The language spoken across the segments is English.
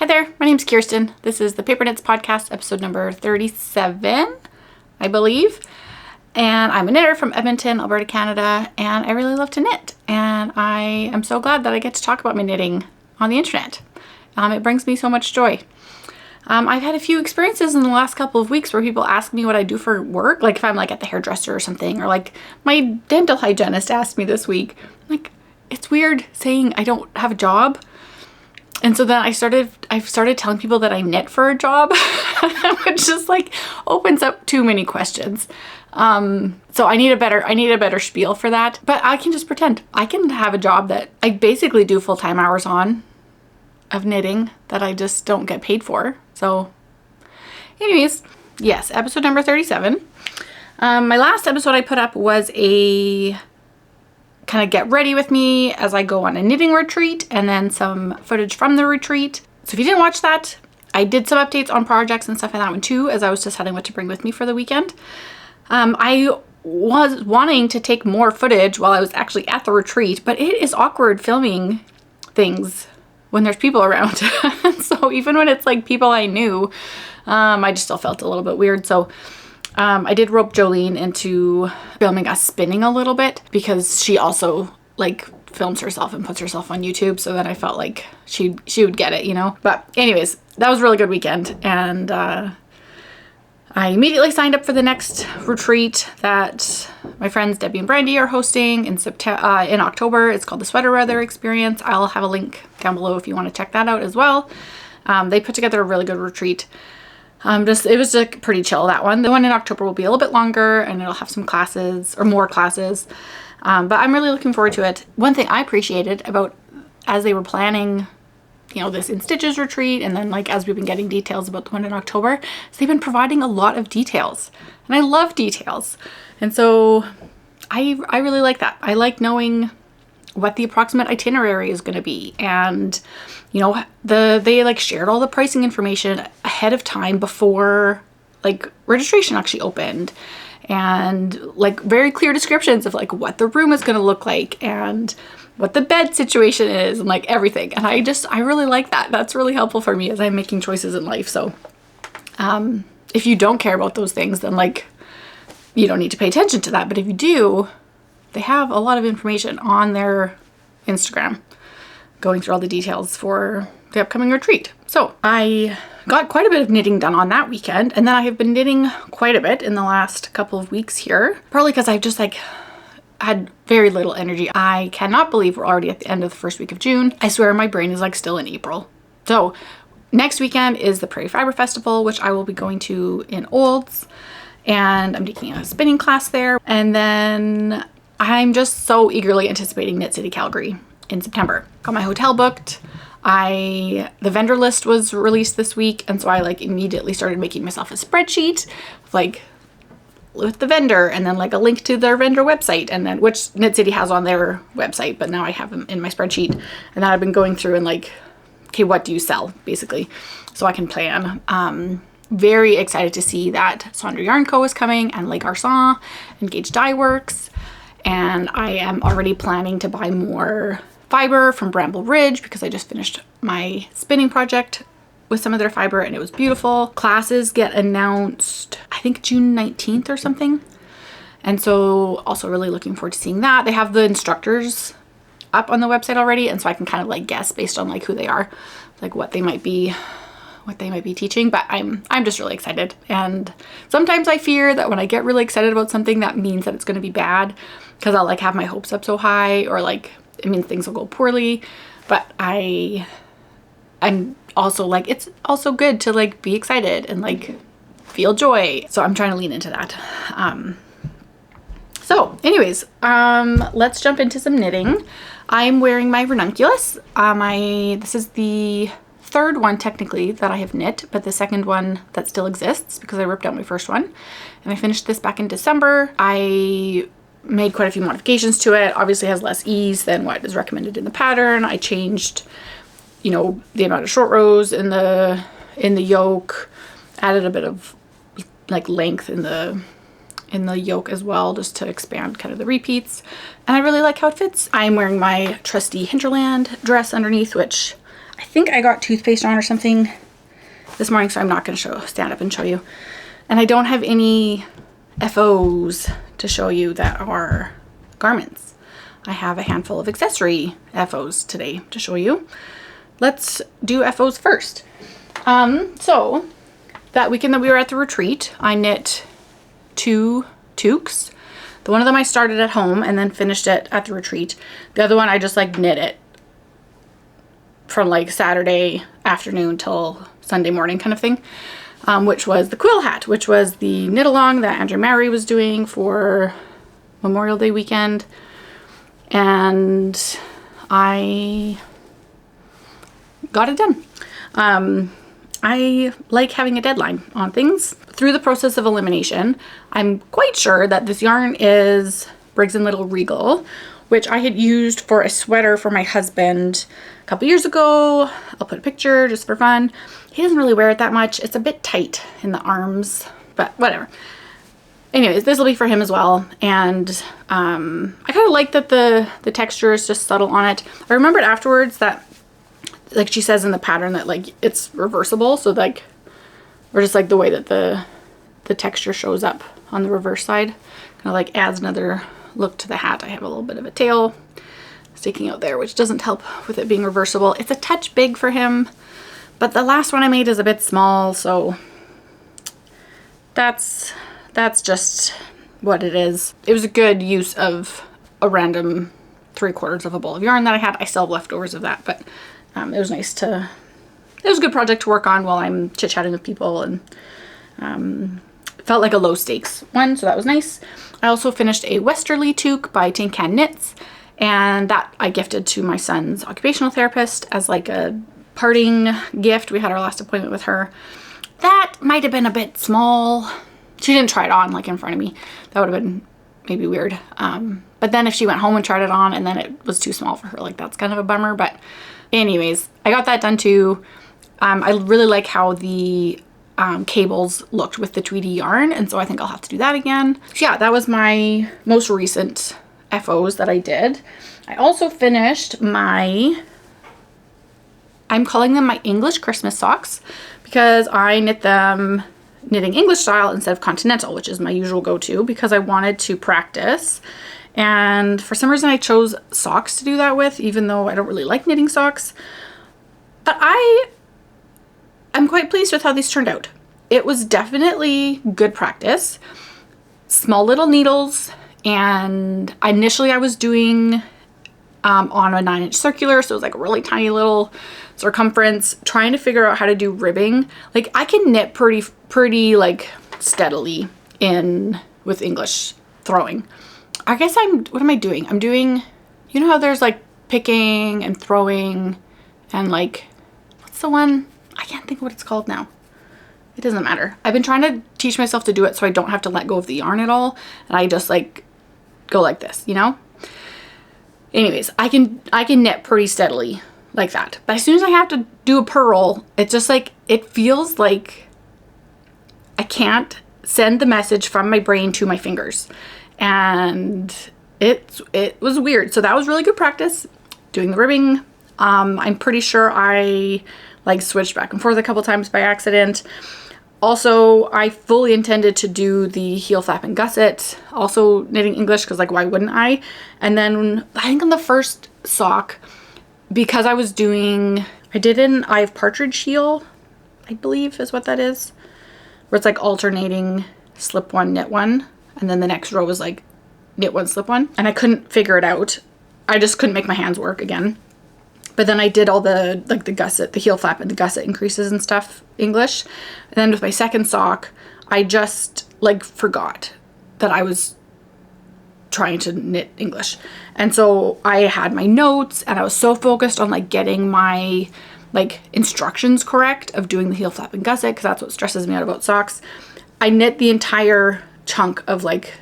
Hi there, my name's Kirsten. This is the Paper Knits Podcast, episode number 37, I believe. And I'm a knitter from Edmonton, Alberta, Canada, and I really love to knit. And I am so glad that I get to talk about my knitting on the internet. It brings me so much joy. I've had a few experiences in the last couple of weeks where people ask me what I do for work, like if I'm like at the hairdresser or something, or like my dental hygienist asked me this week. Like, it's weird saying I don't have a job. And so then I've started telling people that I knit for a job, which just like opens up too many questions. So I need a better spiel for that, but I can just pretend I can have a job that I basically do full-time hours on of knitting that I just don't get paid for. So anyways, yes, episode number 37. My last episode I put up was a kind of get ready with me as I go on a knitting retreat, and then some footage from the retreat. So if you didn't watch that, I did some updates on projects and stuff in that one too, as I was deciding what to bring with me for the weekend. I was wanting to take more footage while I was actually at the retreat, but it is awkward filming things when there's people around. So even when it's like people I knew, I just still felt a little bit weird. So I did rope Jolene into filming us spinning a little bit, because she also like films herself and puts herself on YouTube. So then I felt like she would get it, you know. But anyways, that was a really good weekend, and I immediately signed up for the next retreat that my friends Debbie and Brandy are hosting in October. It's called the Sweater Weather Experience. I'll have a link down below if you want to check that out as well. They put together a really good retreat. It was just pretty chill, that one. The one in October will be a little bit longer, and it'll have some classes, or more classes. But I'm really looking forward to it. One thing I appreciated about, as they were planning, you know, this In Stitches retreat, and then like as we've been getting details about the one in October, is they've been providing a lot of details. And I love details. And so I really like that. I like knowing what the approximate itinerary is going to be, and you know, they like shared all the pricing information ahead of time before like registration actually opened, and like very clear descriptions of like what the room is going to look like and what the bed situation is and like everything. And I really like that. That's really helpful for me as I'm making choices in life. So if you don't care about those things, then like you don't need to pay attention to that. But if you do, they have a lot of information on their Instagram going through all the details for the upcoming retreat. So I got quite a bit of knitting done on that weekend, and then I have been knitting quite a bit in the last couple of weeks here, probably because I've just like had very little energy. I cannot believe we're already at the end of the first week of June. I swear my brain is like still in April. So next weekend is the Prairie Fiber Festival, which I will be going to in Olds, and I'm taking a spinning class there. And then I'm just so eagerly anticipating Knit City Calgary in September. Got my hotel booked. The vendor list was released this week, and so I like immediately started making myself a spreadsheet like with the vendor, and then like a link to their vendor website, and then which Knit City has on their website, but now I have them in my spreadsheet. And then I've been going through and like, okay, what do you sell basically, so I can plan. Very excited to see that Sondra Yarn Co is coming, and Lake Arsan and Gauge Dye Works. And I am already planning to buy more fiber from Bramble Ridge, because I just finished my spinning project with some of their fiber and it was beautiful. Classes get announced, I think June 19th or something. And so also really looking forward to seeing that. They have the instructors up on the website already, and so I can kind of like guess based on like who they are, like what they might be teaching. But I'm just really excited. And sometimes I fear that when I get really excited about something, that means that it's going to be bad, because I'll like have my hopes up so high, or like it means things will go poorly. But I'm also like, it's also good to like be excited and like feel joy. So I'm trying to lean into that. So anyways, let's jump into some knitting. I'm wearing my ranunculus. This is the third one technically that I have knit, but the second one that still exists because I ripped out my first one. And I finished this back in December. I made quite a few modifications to it. Obviously has less ease than what is recommended in the pattern. I changed, you know, the amount of short rows in the yoke, added a bit of like length in the yoke as well, just to expand kind of the repeats. And I really like how it fits. I'm wearing my trusty Hinterland dress underneath, which I I think I got toothpaste on or something this morning, so I'm not going to stand up and show you. And I don't have any FOs to show you that are garments. I have a handful of accessory FOs today to show you. Let's do FOs first. So that weekend that we were at the retreat, I knit 2 toques. The one of them I started at home and then finished it at the retreat. The other one I just like knit it from like Saturday afternoon till Sunday morning kind of thing, which was the quill hat, which was the knit along that Andrew Mary was doing for Memorial Day weekend. And I got it done. I like having a deadline on things. Through the process of elimination, I'm quite sure that this yarn is Briggs & Little Regal, which I had used for a sweater for my husband a couple years ago. I'll put a picture just for fun. He doesn't really wear it that much. It's a bit tight in the arms, but whatever. Anyways, this will be for him as well. And I kind of like that the texture is just subtle on it. I remembered afterwards that, like she says in the pattern, that like it's reversible, so like, or just like the way that the texture shows up on the reverse side kind of like adds another look to the hat. I have a little bit of a tail sticking out there, which doesn't help with it being reversible. It's a touch big for him, but the last one I made is a bit small, so that's just what it is. It was a good use of a random 3/4 of a ball of yarn that I had. I still have leftovers of that, but it was nice to, it was a good project to work on while I'm chit-chatting with people, and felt like a low stakes one, so that was nice. I also finished a Westerly toque by Tin Can Knits, and that I gifted to my son's occupational therapist as like a parting gift. We had our last appointment with her. That might have been a bit small. She didn't try it on like in front of me. That would have been maybe weird. But then if she went home and tried it on and then it was too small for her, like that's kind of a bummer. But anyways, I got that done too. I really like how the cables looked with the Tweety yarn, and so I think I'll have to do that again. So yeah, that was my most recent FOs that I did. I also finished my, I'm calling them my English Christmas socks, because I knit them knitting English style instead of continental, which is my usual go-to, because I wanted to practice. And for some reason I chose socks to do that with, even though I don't really like knitting socks. But I'm quite pleased with how these turned out. It was definitely good practice. Small little needles, and initially I was doing on a 9-inch circular, so it was like a really tiny little circumference, trying to figure out how to do ribbing. Like I can knit pretty like steadily with English throwing. I guess what am I doing? I'm doing, you know how there's like picking and throwing and like, what's the one? I can't think of what it's called now. It doesn't matter. I've been trying to teach myself to do it so I don't have to let go of the yarn at all. And I just like go like this, you know? Anyways, I can knit pretty steadily like that. But as soon as I have to do a purl, it's just like, it feels like I can't send the message from my brain to my fingers. And it was weird. So that was really good practice doing the ribbing. I'm pretty sure I like switched back and forth a couple times by accident. Also, I fully intended to do the heel flap and gusset, also knitting English, because like why wouldn't I? And then I think on the first sock, because I was doing, I did an Eye of Partridge heel, I believe is what that is, where it's like alternating slip one, knit one, and then the next row was like knit one, slip one, and I couldn't figure it out. I just couldn't make my hands work again. But then I did all the, like the gusset, the heel flap and the gusset increases and stuff, English. And then with my second sock, I just like forgot that I was trying to knit English. And so I had my notes and I was so focused on like getting my like instructions correct of doing the heel flap and gusset, because that's what stresses me out about socks. I knit the entire chunk of like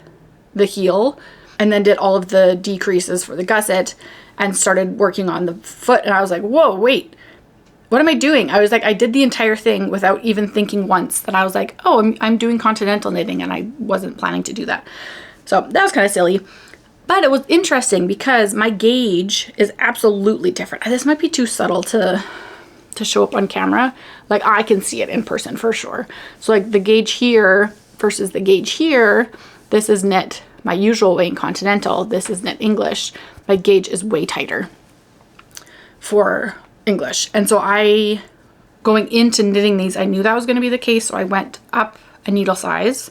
the heel and then did all of the decreases for the gusset and started working on the foot. And I was like, whoa, wait, what am I doing? I was like, I did the entire thing without even thinking once that I was like, oh, I'm doing continental knitting, and I wasn't planning to do that. So that was kind of silly, but it was interesting because my gauge is absolutely different. This might be too subtle to to show up on camera, like I can see it in person for sure. So like the gauge here versus the gauge here, this is knit my usual way in Continental, this is knit English. My gauge is way tighter for English. And so going into knitting these, I knew that was going to be the case. So I went up a needle size,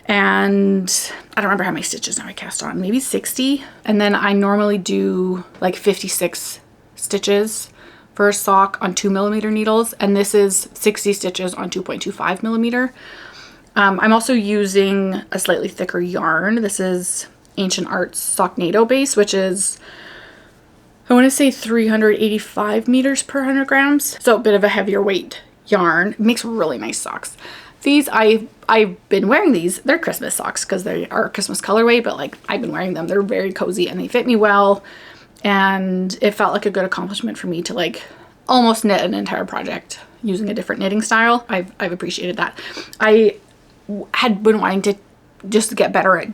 and I don't remember how many stitches now I cast on, maybe 60. And then I normally do like 56 stitches for a sock on 2mm needles. And this is 60 stitches on 2.25mm. I'm also using a slightly thicker yarn. This is Ancient Arts Socknado base, which is, I want to say 385 meters per 100 grams. So a bit of a heavier weight yarn. It makes really nice socks. These, I've been wearing these. They're Christmas socks because they are Christmas colorway, but like I've been wearing them. They're very cozy and they fit me well. And it felt like a good accomplishment for me to like almost knit an entire project using a different knitting style. I've appreciated that. I had been wanting to just get better at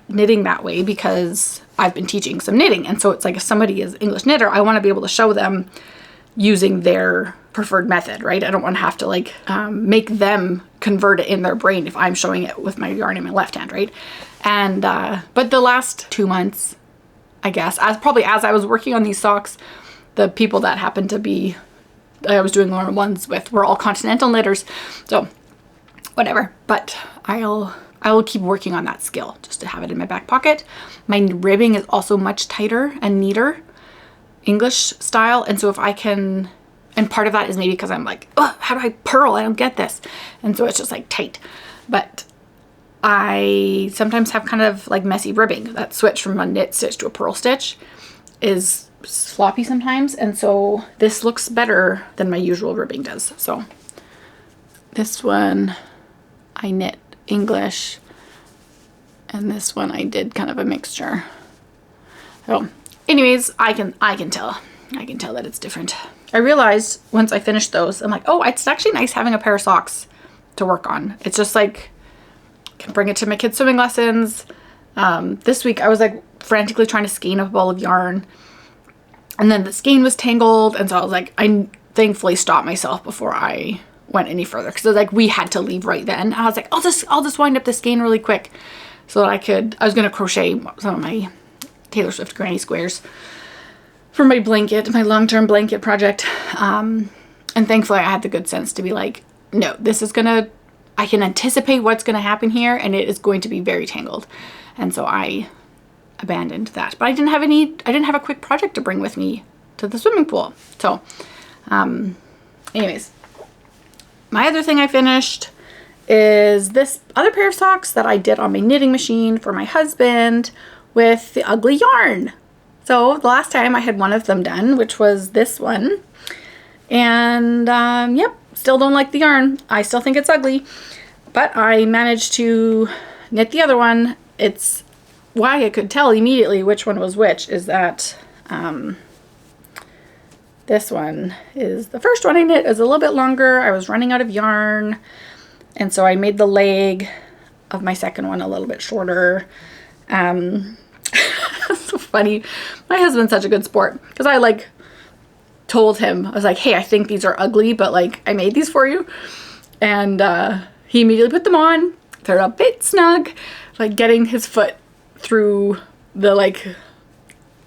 knitting that way because I've been teaching some knitting. And so it's like if somebody is English knitter, I want to be able to show them using their preferred method, right? I don't want to have to like make them convert it in their brain if I'm showing it with my yarn in my left hand, right? And but the last 2 months, I guess, as I was working on these socks, the people that happened to be I was doing one-on-ones with were all Continental knitters. So whatever, but I will keep working on that skill just to have it in my back pocket. My ribbing is also much tighter and neater, English style. And so if I can, and part of that is maybe because I'm like, oh, how do I purl? I don't get this. And so it's just like tight. But I sometimes have kind of like messy ribbing. That switch from a knit stitch to a purl stitch is sloppy sometimes. And so this looks better than my usual ribbing does. So this one I knit English, and this one I did kind of a mixture. So anyways, I can tell that it's different. I realized once I finished those, I'm like, oh, it's actually nice having a pair of socks to work on. It's just like, I can bring it to my kids' swimming lessons. This week I was like frantically trying to skein up a ball of yarn, and then the skein was tangled, and so I was like, I thankfully stopped myself before I went any further, because like we had to leave right then. I was like, I'll just wind up the skein really quick so that I was gonna crochet some of my Taylor Swift granny squares for my long-term blanket project. And thankfully I had the good sense to be like, no, I can anticipate what's gonna happen here, and it is going to be very tangled. And so I abandoned that, but I didn't have a quick project to bring with me to the swimming pool. So anyways, my other thing I finished is this other pair of socks that I did on my knitting machine for my husband with the ugly yarn. So the last time I had one of them done, which was this one. And yep, still don't like the yarn. I still think it's ugly, but I managed to knit the other one. It's why I could tell immediately which one was which is that this one is the first one I knit. Is a little bit longer. I was running out of yarn, and so I made the leg of my second one a little bit shorter. So funny. My husband's such a good sport, because I like told him, I was like, hey, I think these are ugly, but like I made these for you. And he immediately put them on. They're a bit snug, like getting his foot through the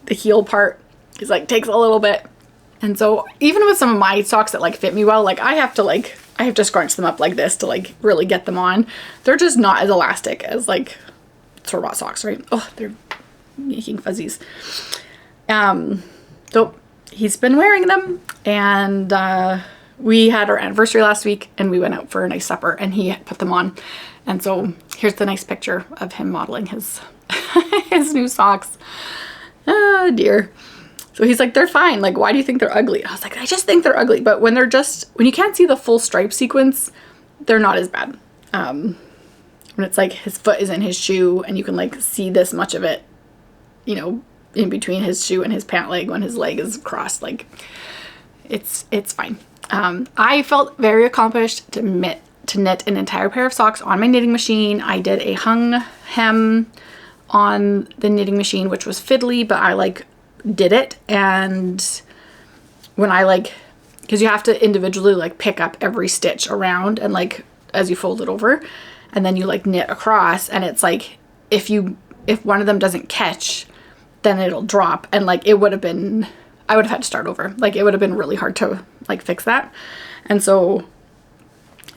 heel part is like takes a little bit. And so even with some of my socks that like fit me well, like I have to scrunch them up like this to like really get them on. They're just not as elastic as like store-bought socks, right? Oh, they're making fuzzies. So he's been wearing them, and we had our anniversary last week, and we went out for a nice supper, and he put them on. And so here's the nice picture of him modeling his his new socks. Oh dear. So he's like, they're fine. Like, why do you think they're ugly? I was like, I just think they're ugly. But when you can't see the full stripe sequence, they're not as bad. When it's like his foot is in his shoe and you can like see this much of it, you know, in between his shoe and his pant leg when his leg is crossed, like it's fine. I felt very accomplished to knit an entire pair of socks on my knitting machine. I did a hung hem on the knitting machine, which was fiddly, but I like did it. And when I like because you have to individually like pick up every stitch around and like as you fold it over, and then you like knit across, and it's like if one of them doesn't catch, then it'll drop, and like I would have had to start over. Like it would have been really hard to like fix that. And so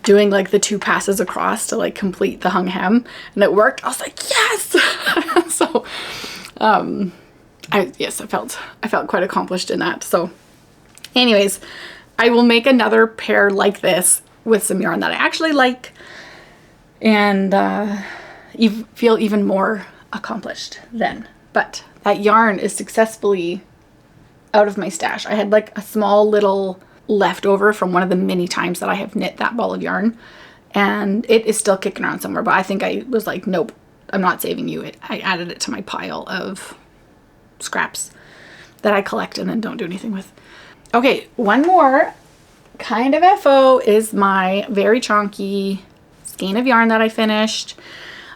doing like the 2 passes across to like complete the hung hem, and it worked. I was like, yes. So I felt quite accomplished in that. So anyways, I will make another pair like this with some yarn that I actually like, and you feel even more accomplished then. But that yarn is successfully out of my stash. I had like a small little leftover from one of the many times that I have knit that ball of yarn, and it is still kicking around somewhere, but I think I was like, nope, I'm not saving you. I added it to my pile of scraps that I collect and then don't do anything with. Okay, one more kind of FO is my very chonky skein of yarn that I finished.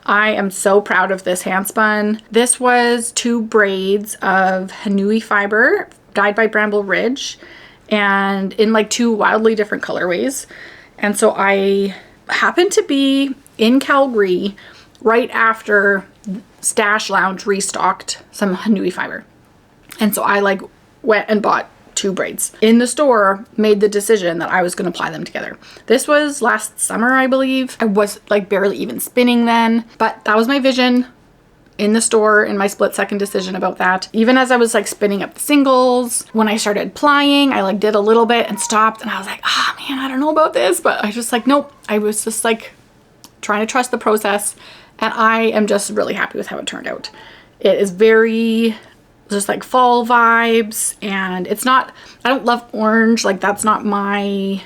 I am so proud of this hand spun. This was 2 braids of Hanui fiber dyed by Bramble Ridge, and in like 2 wildly different colorways. And so I happened to be in Calgary right after Stash Lounge restocked some Hanui fiber. And so I like went and bought 2 braids in the store, made the decision that I was going to apply them together. This was last summer, I believe. I was like barely even spinning then, but that was my vision in the store, in my split-second decision about that. Even as I was like spinning up the singles, when I started plying, I like did a little bit and stopped, and I was like, ah, man, I don't know about this, but I just like, nope. I was just like trying to trust the process, and I am just really happy with how it turned out. It is very just like fall vibes, and it's not, I don't love orange, like that's not my,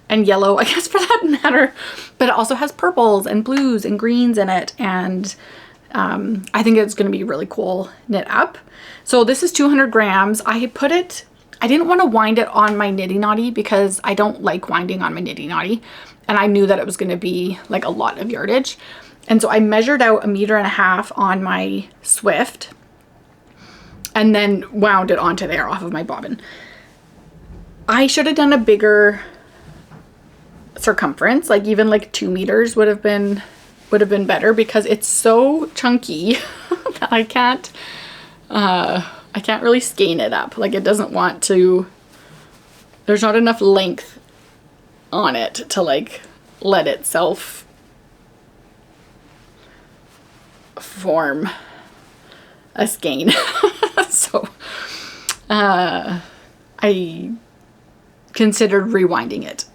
and yellow, I guess, for that matter, but it also has purples and blues and greens in it, and I think it's going to be really cool knit up. So this is 200 grams. I didn't want to wind it on my Nitty Knotty because I don't like winding on my Nitty Knotty, and I knew that it was going to be like a lot of yardage. And so I measured out 1.5 meters on my Swift and then wound it onto there off of my bobbin. I should have done a bigger circumference, like even like 2 meters would have been better, because it's so chunky that I can't really skein it up. Like it doesn't want to, there's not enough length on it to like let itself form a skein. So I considered rewinding it,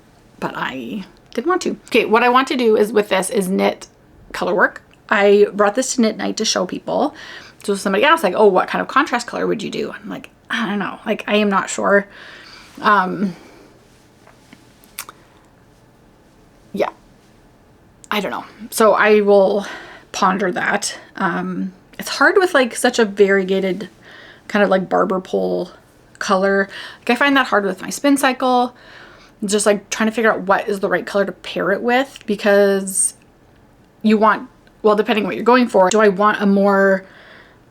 but I didn't want to. Okay, what I want to do is with this is knit color work. I brought this to Knit Night to show people. So somebody asked like, oh, what kind of contrast color would you do? I'm like, I don't know. Like, I am not sure. Yeah, I don't know. So I will ponder that. It's hard with like such a variegated kind of like barber pole color. Like I find that hard with my spin cycle. Just like trying to figure out what is the right color to pair it with, because you want, well, depending on what you're going for, do I want a more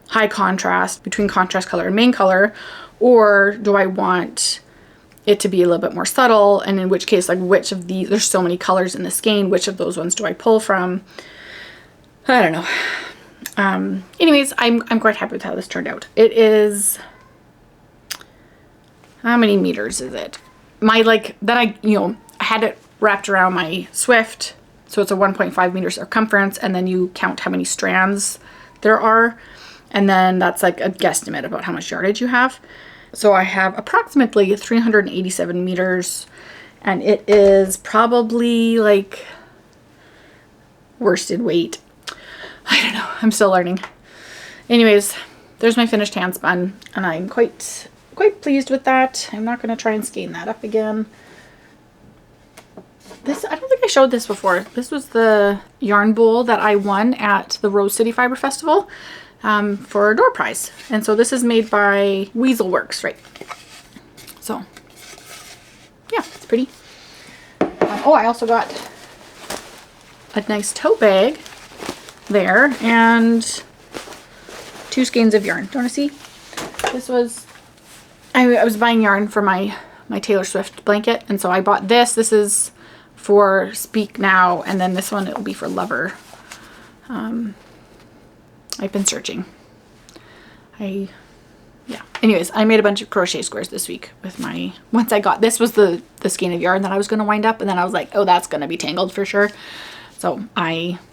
high contrast between contrast color and main color, or do I want it to be a little bit more subtle? And in which case, like which of these, there's so many colors in the skein, which of those ones do I pull from? I don't know. Anyways, I'm quite happy with how this turned out. It is, how many meters is it? My like, then I had it wrapped around my Swift, so it's a 1.5 meter circumference, and then you count how many strands there are, and then that's like a guesstimate about how much yardage you have. So I have approximately 387 meters, and it is probably like worsted weight. I don't know, I'm still learning. Anyways, there's my finished hand spun, and I'm quite pleased with that. I'm not going to try and skein that up again. This, I don't think I showed this before. This was the yarn bowl that I won at the Rose City Fiber Festival for a door prize. And so this is made by Weasel Works, right? So yeah, it's pretty. Oh, I also got a nice tote bag there and 2 skeins of yarn. Do you want to see? This was, I was buying yarn for my my Taylor Swift blanket. And so I bought this. This is for Speak Now, and then this one, it will be for Lover. I've been searching. Yeah. Anyways, I made a bunch of crochet squares this week with my, once I got, this was the skein of yarn that I was going to wind up, and then I was like, oh, that's going to be tangled for sure. So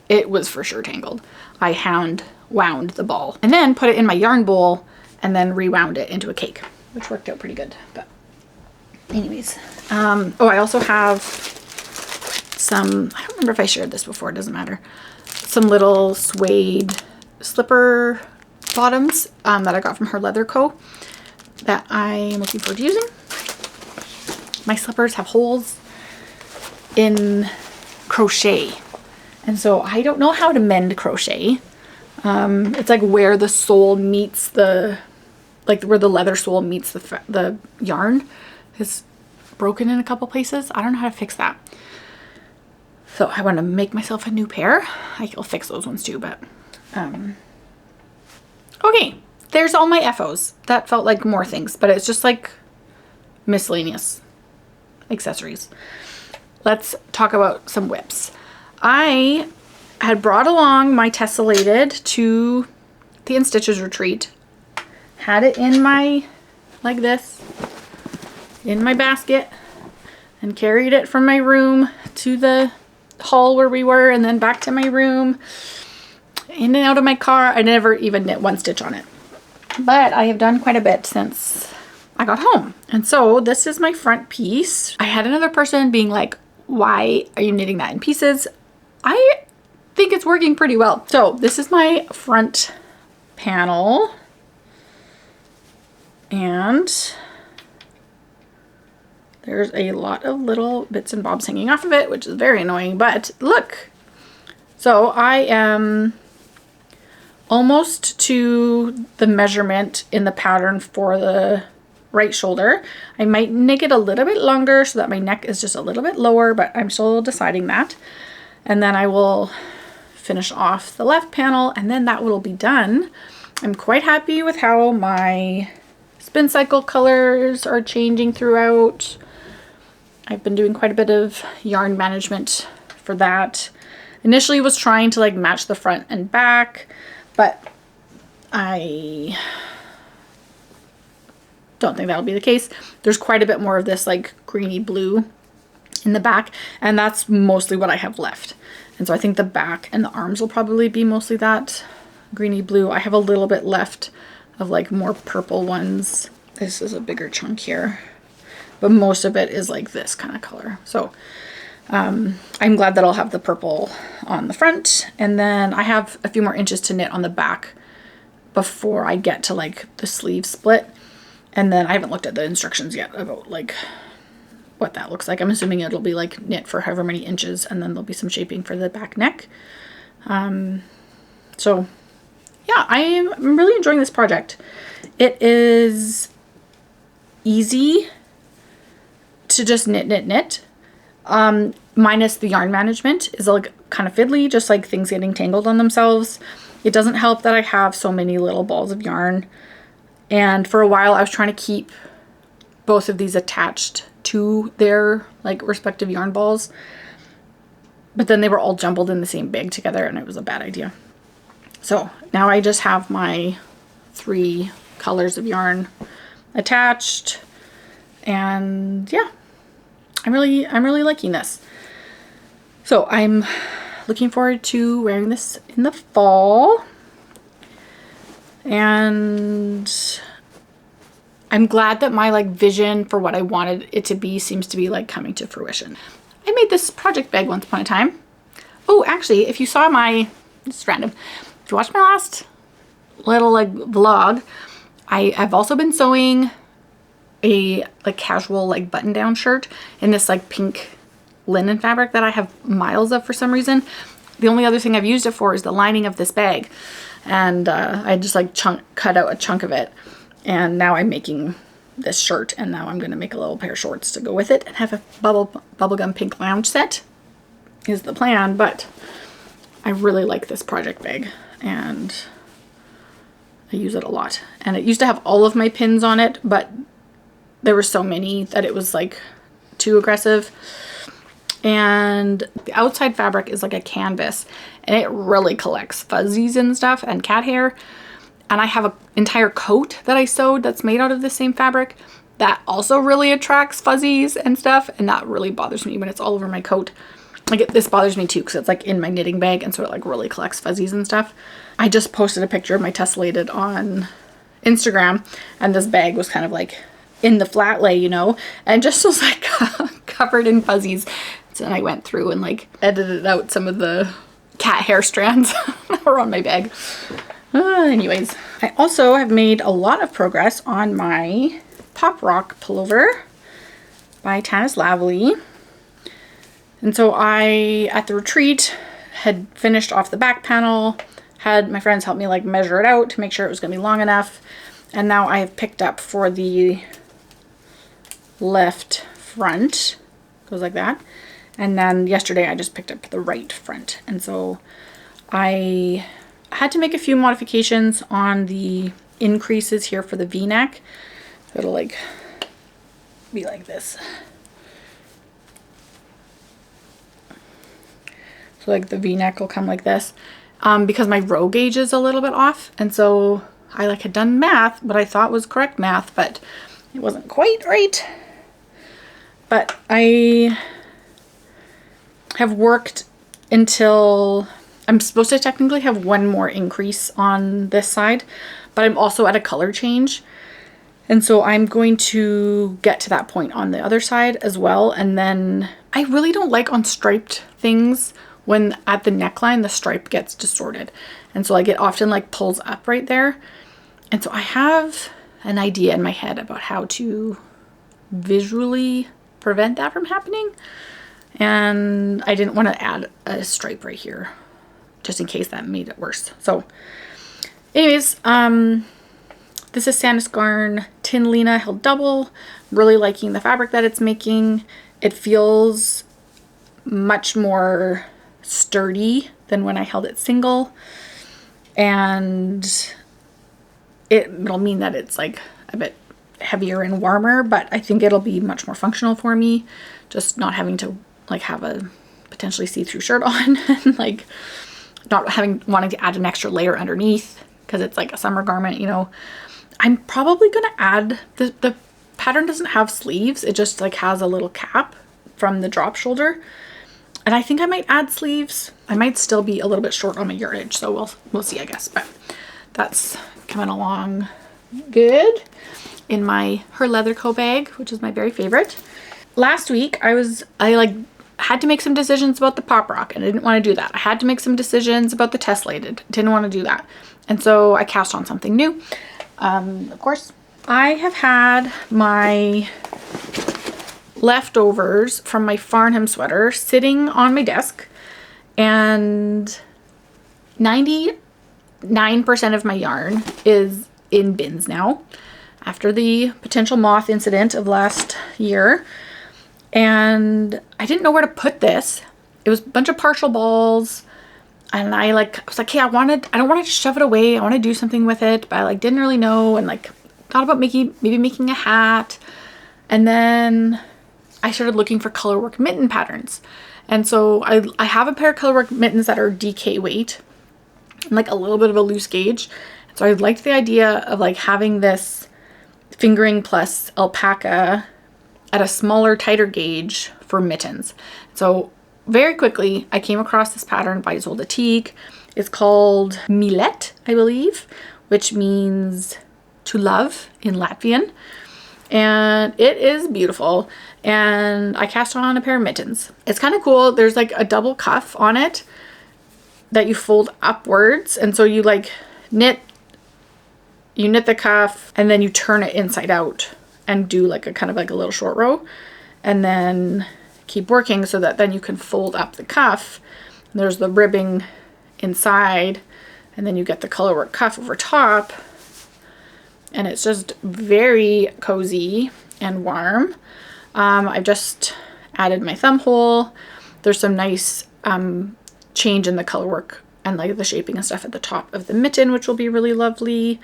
it was for sure tangled. I hand wound the ball and then put it in my yarn bowl and then rewound it into a cake, which worked out pretty good. But anyways, oh, I also have some, I don't remember if I shared this before, it doesn't matter. Some little suede slipper bottoms that I got from Her Leather Co. that I am looking forward to using. My slippers have holes in crochet, and so I don't know how to mend crochet. It's like where the sole meets the, like where the leather sole meets the yarn is broken in a couple places. I don't know how to fix that. So I want to make myself a new pair. I'll fix those ones too, but okay, there's all my FOs. That felt like more things, but it's just like miscellaneous accessories. Let's talk about some whips. I had brought along my tessellated to the In Stitches retreat. Had it in my, like this, in my basket, and carried it from my room to the hall where we were, and then back to my room, in and out of my car. I never even knit one stitch on it, but I have done quite a bit since I got home. And so this is my front piece. I had another person being like, why are you knitting that in pieces? I think it's working pretty well. So this is my front panel, and there's a lot of little bits and bobs hanging off of it, which is very annoying, but look. So I am almost to the measurement in the pattern for the right shoulder. I might make it a little bit longer so that my neck is just a little bit lower, but I'm still deciding that. And then I will finish off the left panel, and then that will be done. I'm quite happy with how my spin cycle colors are changing throughout. I've been doing quite a bit of yarn management for that. Initially was trying to like match the front and back, but I don't think that'll be the case. There's quite a bit more of this like greeny blue in the back, and that's mostly what I have left. And so I think the back and the arms will probably be mostly that greeny blue. I have a little bit left of like more purple ones. This is a bigger chunk here, but most of it is like this kind of color. So I'm glad that I'll have the purple on the front, and then I have a few more inches to knit on the back before I get to like the sleeve split. And then I haven't looked at the instructions yet about like what that looks like. I'm assuming it'll be like knit for however many inches, and then there'll be some shaping for the back neck. So yeah, I'm really enjoying this project. It is easy to just knit. Minus the yarn management is like kind of fiddly, just like things getting tangled on themselves. It doesn't help that I have so many little balls of yarn, and for a while I was trying to keep both of these attached to their like respective yarn balls, but then they were all jumbled in the same bag together, and it was a bad idea. So now I just have my 3 colors of yarn attached, and yeah, I'm really liking this. So I'm looking forward to wearing this in the fall, and I'm glad that my like vision for what I wanted it to be seems to be like coming to fruition. I made this project bag once upon a time. Oh, actually, if you saw my, this is random, if you watched my last little like vlog, I've also been sewing a like casual like button down shirt in this like pink linen fabric that I have miles of for some reason. The only other thing I've used it for is the lining of this bag, and I just like cut out a chunk of it, and now I'm making this shirt, and now I'm going to make a little pair of shorts to go with it and have a bubblegum pink lounge set is the plan. But I really like this project bag, and I use it a lot, and it used to have all of my pins on it, but there were so many that it was like too aggressive. And the outside fabric is like a canvas, and it really collects fuzzies and stuff and cat hair. And I have an entire coat that I sewed that's made out of the same fabric that also really attracts fuzzies and stuff, and that really bothers me when it's all over my coat. Like this bothers me too because it's like in my knitting bag, and so it like really collects fuzzies and stuff. I just posted a picture of my tessellated on Instagram, and this bag was kind of like in the flat lay, you know, and just was like covered in fuzzies. So then I went through and like edited out some of the cat hair strands that were on my bag. Anyways, I also have made a lot of progress on my Pop Rock pullover by Tanis Lavely. And so I, at the retreat, had finished off the back panel, had my friends help me like measure it out to make sure it was going to be long enough. And now I have picked up for the left front, goes like that. And then yesterday I just picked up the right front. And so I had to make a few modifications on the increases here for the V-neck. It'll like be like this. So like the V-neck will come like this because my row gauge is a little bit off. And so I like had done math, what I thought was correct math, but it wasn't quite right. But I have worked until I'm supposed to technically have one more increase on this side, but I'm also at a color change. And so I'm going to get to that point on the other side as well. And then I really don't like on striped things when at the neckline, the stripe gets distorted. And so like it often like pulls up right there. And so I have an idea in my head about how to visually prevent that from happening. And I didn't want to add a stripe right here just in case that made it worse. So anyways, this is Sanis Garn Tin Lena held double. Really liking the fabric that it's making. It feels much more sturdy than when I held it single. And it'll mean that it's like a bit heavier and warmer, but I think it'll be much more functional for me. Just not having to like have a potentially see-through shirt on and like not wanting to add an extra layer underneath because it's like a summer garment, you know. I'm probably going to add, the pattern doesn't have sleeves. It just like has a little cap from the drop shoulder. And I think I might add sleeves. I might still be a little bit short on my yardage. So we'll see, I guguess. But that's coming along good in my Her Leather Co bag, which is my very favorite. Last week I like had to make some decisions about the Pop Rock, and I didn't want to do that. I had to make some decisions about the tessellated. Didn't want to do that. And so I cast on something new. Of course, I have had my leftovers from my Farnham sweater sitting on my desk, and 99% of my yarn is in bins now after the potential moth incident of last year. And I didn't know where to put this. It was a bunch of partial balls. And I was like, hey, I don't want to just shove it away. I want to do something with it. But I like didn't really know, and like thought about maybe making a hat. And then I started looking for colorwork mitten patterns. And so I have a pair of colorwork mittens that are DK weight and like a little bit of a loose gauge. So I liked the idea of like having this fingering plus alpaca at a smaller, tighter gauge for mittens. So very quickly, I came across this pattern by Zolda Teague. It's called Millet, I believe, which means to love in Latvian. And it is beautiful. And I cast on a pair of mittens. It's kind of cool. There's like a double cuff on it that you fold upwards. And so you like knit the cuff and then you turn it inside out and do like a kind of like a little short row. And then keep working so that then you can fold up the cuff. There's the ribbing inside, and then you get the colorwork cuff over top, and it's just very cozy and warm. I've just added my thumb hole. There's some nice change in the colorwork and like the shaping and stuff at the top of the mitten, which will be really lovely.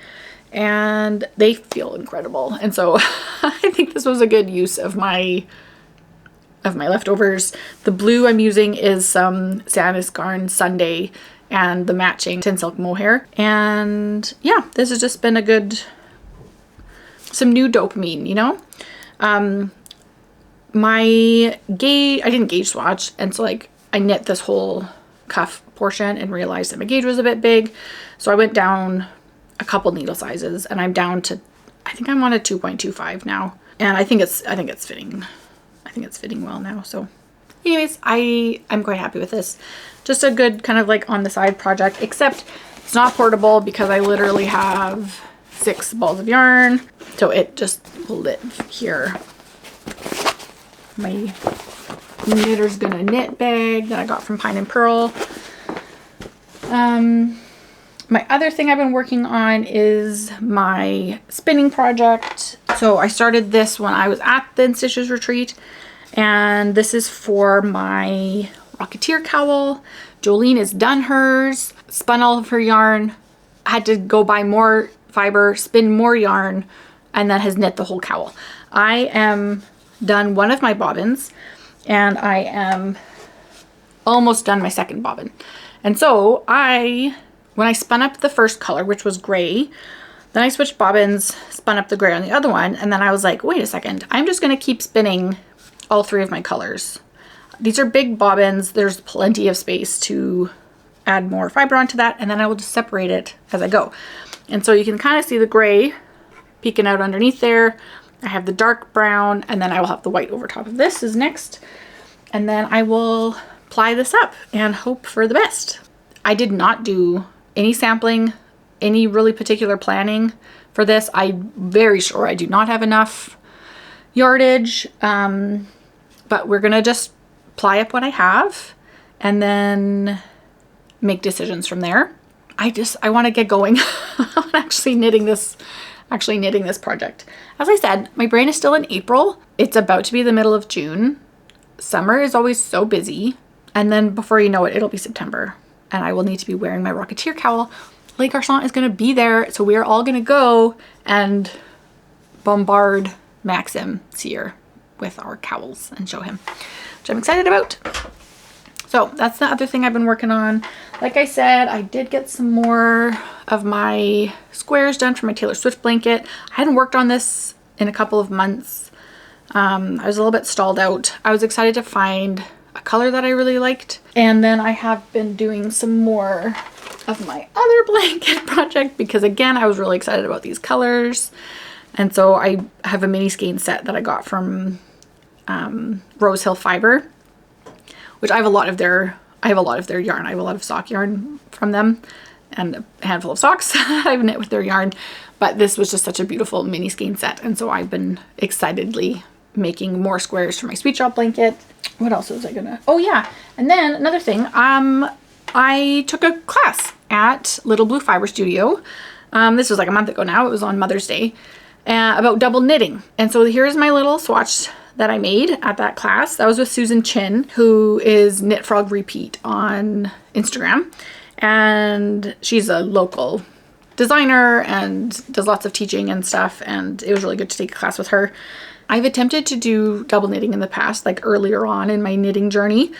and they feel incredible. And so I think this was a good use of my leftovers. The blue I'm using is some Sandisgarn Sunday and the matching Tin Silk Mohair. And yeah, this has just been some new dopamine, you know? I didn't gauge swatch, and so like I knit this whole cuff portion and realized that my gauge was a bit big. So I went down a couple needle sizes, and I'm down to, I think I'm on a 2.25 now. And I think it's fitting. I think it's fitting well now. So anyways, I'm quite happy with this. Just a good kind of like on the side project, except it's not portable because I literally have 6 balls of yarn. So it just will live here. My Knitter's Gonna Knit bag that I got from Pine and Pearl. My other thing I've been working on is my spinning project. So I started this when I was at the In Stitches retreat, and this is for my Rocketeer cowl. Jolene has done hers, spun all of her yarn, had to go buy more fiber, spin more yarn, and then has knit the whole cowl. I am done one of my bobbins, and I am almost done my second bobbin. And so when I spun up the first color, which was gray, then I switched bobbins, spun up the gray on the other one, and then I was like, wait a second, I'm just going to keep spinning all 3 of my colors. These are big bobbins. There's plenty of space to add more fiber onto that, and then I will just separate it as I go. And so you can kind of see the gray peeking out underneath there. I have the dark brown, and then I will have the white over top of this is next. And then I will ply this up and hope for the best. I did not do any sampling, any really particular planning for this. I'm very sure I do not have enough yardage, but we're gonna just ply up what I have and then make decisions from there. I want to get going on actually knitting this project. As I said, my brain is still in April. It's about to be the middle of June. Summer is always so busy. And then before you know it, it'll be September. And I will need to be wearing my Rocketeer cowl. Le Garçon is going to be there. So we are all going to go and bombard Maxim Sear with our cowls and show him, which I'm excited about. So that's the other thing I've been working on. Like I said, I did get some more of my squares done for my Taylor Swift blanket. I hadn't worked on this in a couple of months. I was a little bit stalled out. I was excited to find a color that I really liked. And then I have been doing some more of my other blanket project because again, I was really excited about these colors. And so I have a mini skein set that I got from Rose Hill Fiber, which I have a lot of their yarn. I have a lot of sock yarn from them and a handful of socks I've knit with their yarn, but this was just such a beautiful mini skein set. And so I've been excitedly making more squares for my Sweet Shop blanket. What else was I gonna, oh yeah. And then another thing, I took a class at Little Blue Fiber Studio. This was like a month ago now. It was on Mother's Day, about double knitting. And so here's my little swatch that I made at that class. That was with Susan Chin, who is Knit Frog Repeat on Instagram. And she's a local designer and does lots of teaching and stuff. And it was really good to take a class with her. I've attempted to do double knitting in the past, like earlier on in my knitting journey.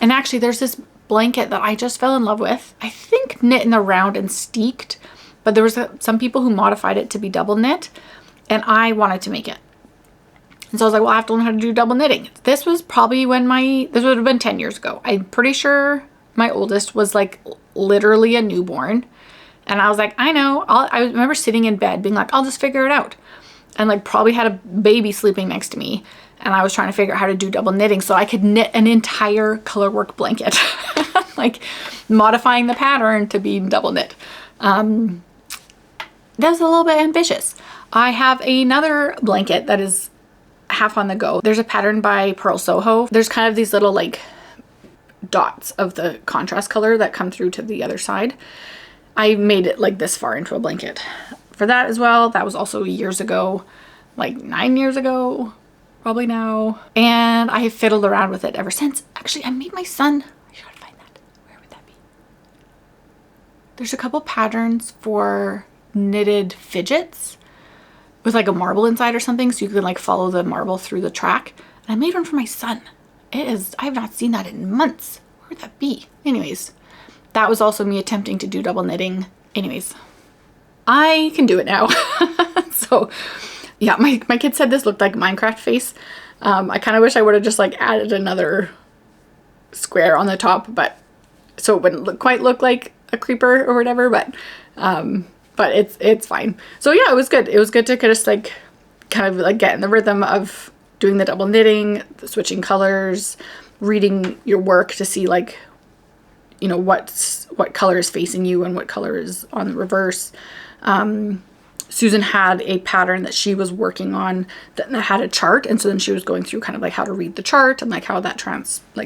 And actually there's this blanket that I just fell in love with. I think knit in the round and steeked, but there was some people who modified it to be double knit, and I wanted to make it. And so I was like, well, I have to learn how to do double knitting. This was probably this would have been 10 years ago. I'm pretty sure my oldest was like literally a newborn. And I was like, I know. I remember sitting in bed being like, I'll just figure it out. And like probably had a baby sleeping next to me. And I was trying to figure out how to do double knitting so I could knit an entire color work blanket. Like modifying the pattern to be double knit. That was a little bit ambitious. I have another blanket that is half on the go. There's a pattern by Pearl Soho. There's kind of these little like dots of the contrast color that come through to the other side. I made it like this far into a blanket for that as well. That was also years ago, like 9 years ago, probably now. And I have fiddled around with it ever since. Actually, I made my son, I gotta find that. Where would that be? There's a couple patterns for knitted fidgets with like a marble inside or something, so you can like follow the marble through the track. And I made one for my son. I have not seen that in months. Where would that be? Anyways, that was also me attempting to do double knitting. Anyways, I can do it now. So yeah, my kid said this looked like Minecraft face. I kind of wish I would have just like added another square on the top, but so it wouldn't quite look like a creeper or whatever, but it's fine. So yeah, it was good. It was good to just like kind of like get in the rhythm of doing the double knitting, switching colors, reading your work to see like, you know, what color is facing you and what color is on the reverse. Susan had a pattern that she was working on that had a chart, and so then she was going through kind of like how to read the chart and like how that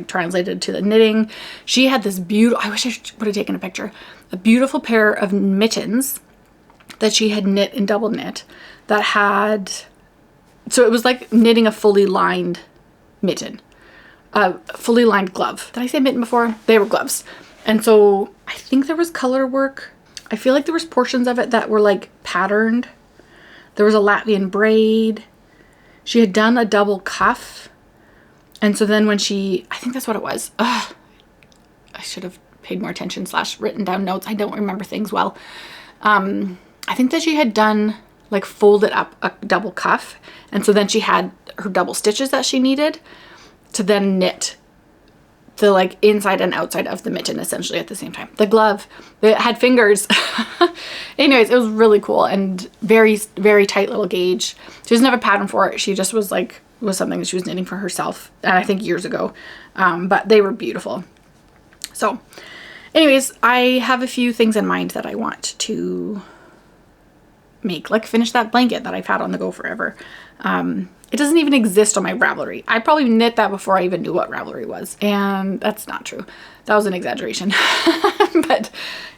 translated to the knitting. She had this beautiful, I wish I would have taken a picture, a beautiful pair of mittens that she had knit and double knit that had, so it was like knitting a fully lined mitten, a fully lined glove. Did I say mitten before? They were gloves. And so I think there was color work. I feel like there was portions of it that were like patterned. There was a Latvian braid. She had done a double cuff. And so then when I think that's what it was. I should have paid more attention / written down notes. I don't remember things well. I think that she had done like folded up a double cuff. And so then she had her double stitches that she needed to then knit the like inside and outside of the mitten essentially at the same time. The glove, it had fingers. Anyways, it was really cool and very, very tight little gauge. She doesn't have a pattern for it. She just was something that she was knitting for herself. And I think years ago, but they were beautiful. So anyways, I have a few things in mind that I want to make, like finish that blanket that I've had on the go forever. It doesn't even exist on my Ravelry. I probably knit that before I even knew what Ravelry was. And that's not true. That was an exaggeration. But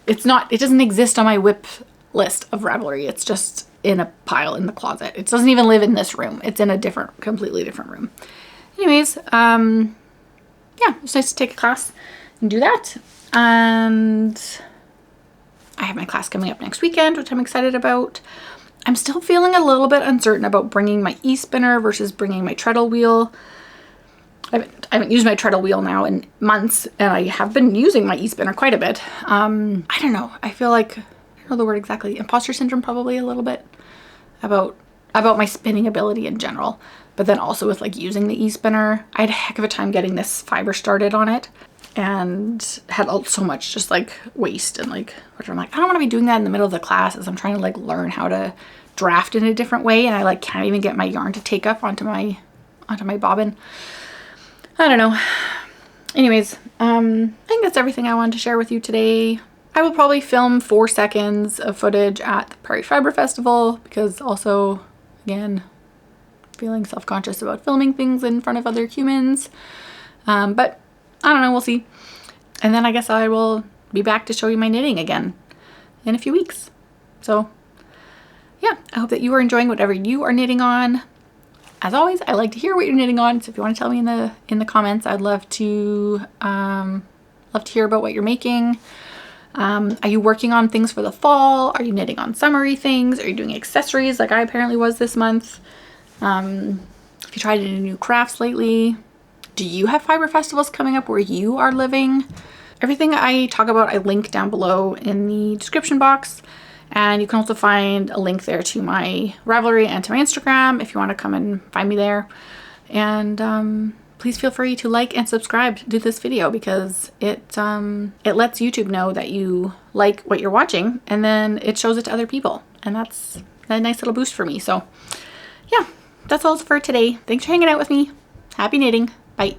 it doesn't exist on my whip list of Ravelry. It's just in a pile in the closet. It doesn't even live in this room. It's in a completely different room. Anyways, yeah, it's nice to take a class and do that. And I have my class coming up next weekend, which I'm excited about. I'm still feeling a little bit uncertain about bringing my e-spinner versus bringing my treadle wheel. I haven't used my treadle wheel now in months, and I have been using my e-spinner quite a bit. I don't know. I feel like, I don't know the word exactly, imposter syndrome probably a little bit about my spinning ability in general. But then also with like using the e-spinner, I had a heck of a time getting this fiber started on it and had so much just like waste and like, which I'm like, I don't want to be doing that in the middle of the class as I'm trying to like learn how to draft in a different way, and I like can't even get my yarn to take up onto my bobbin. I don't know. Anyways, I think that's everything I wanted to share with you today. I will probably film 4 seconds of footage at the Prairie Fiber Festival because also, again, feeling self-conscious about filming things in front of other humans. But I don't know, we'll see. And then I guess I will be back to show you my knitting again in a few weeks. So yeah, I hope that you are enjoying whatever you are knitting on. As always, I like to hear what you're knitting on. So if you want to tell me in the comments, I'd love to hear about what you're making. Are you working on things for the fall? Are you knitting on summery things? Are you doing accessories like I apparently was this month? If you tried any new crafts lately, do you have fiber festivals coming up where you are living? Everything I talk about, I link down below in the description box. And you can also find a link there to my Ravelry and to my Instagram if you want to come and find me there. And please feel free to like and subscribe to this video because it lets YouTube know that you like what you're watching, and then it shows it to other people. And that's a nice little boost for me. So yeah, that's all for today. Thanks for hanging out with me. Happy knitting. Bye.